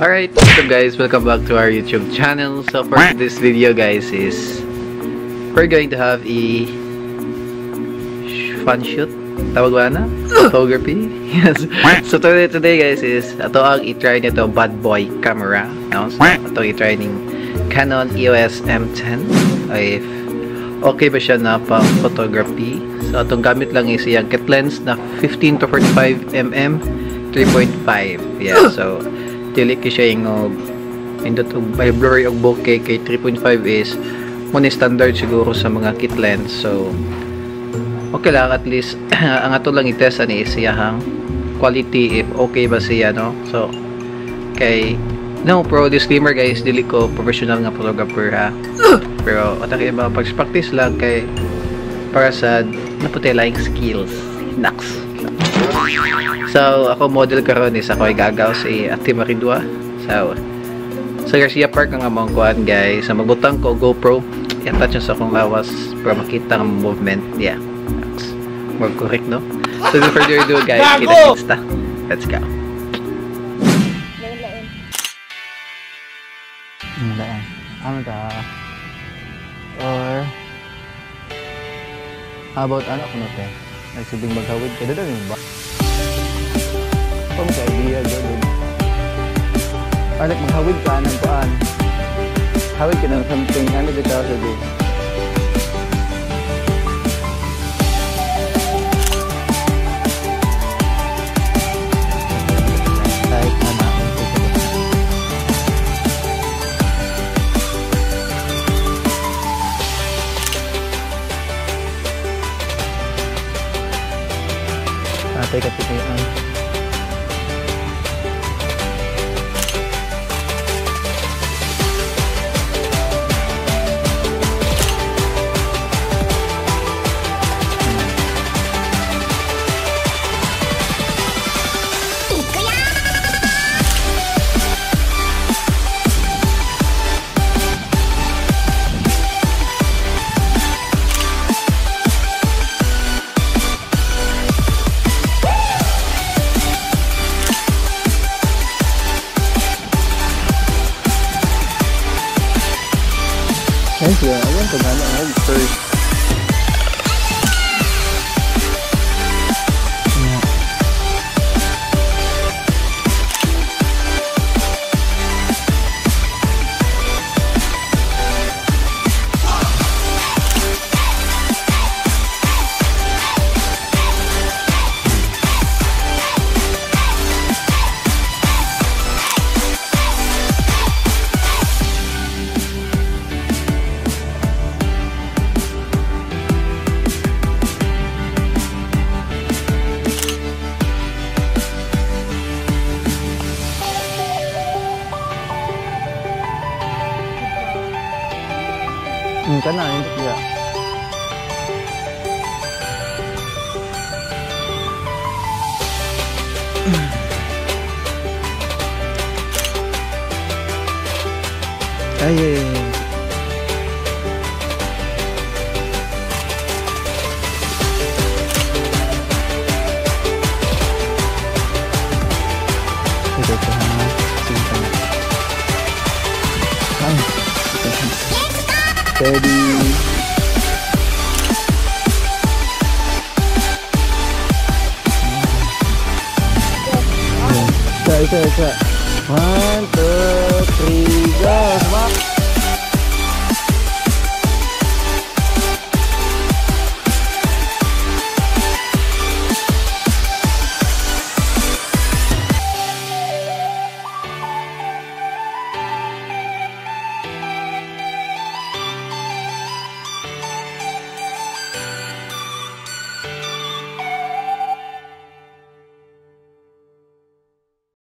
Alright, what's up guys? Welcome back to our YouTube channel. So for this video guys is we're going to have a fun shoot. Tawag ba na? Photography? Yes. So today guys is ato ang i-try nito bad boy camera. No? So ato i-try ng Canon EOS M10. If okay ba siya na pang photography. So atong gamit lang is yung kit lens na 15 to 45mm 3.5. Yeah, so dili ko siya yung indot may blurry og bokeh kay 3.5 is muna standard siguro sa mga kit lens. So okay lang, at least ang ato lang i-test ani is siyang quality if okay ba siya, no? So kay no pro disclaimer guys, dili ko professional nga photographer ha. Pero atake ba pag-practice lang kay para sa naputilayang skills. Naks. So, ako model karon is ako ay gagaw si Ate Maridua. So, sa Garcia Park ang among kuan guys. Sa magbutang ko GoPro, i-attach sa akong lawas para makita ang movement. Yeah. That's more correct, no? So, without further ado guys, kita insta. Let's go. Ano ta? Or how about ano kuno te? Nagsibing maghawid ka doon ba? Kung sa idea doon. Anak maghawid ka ng kuan. Hawid ka ng something ano dito sa doon. Teka, titiyan. Yeah, I want to know first. Ka na, hindi kaya. Ay. Ito pa na. Sige na. Ay. Steady. Isa. 1, 2, 3, go!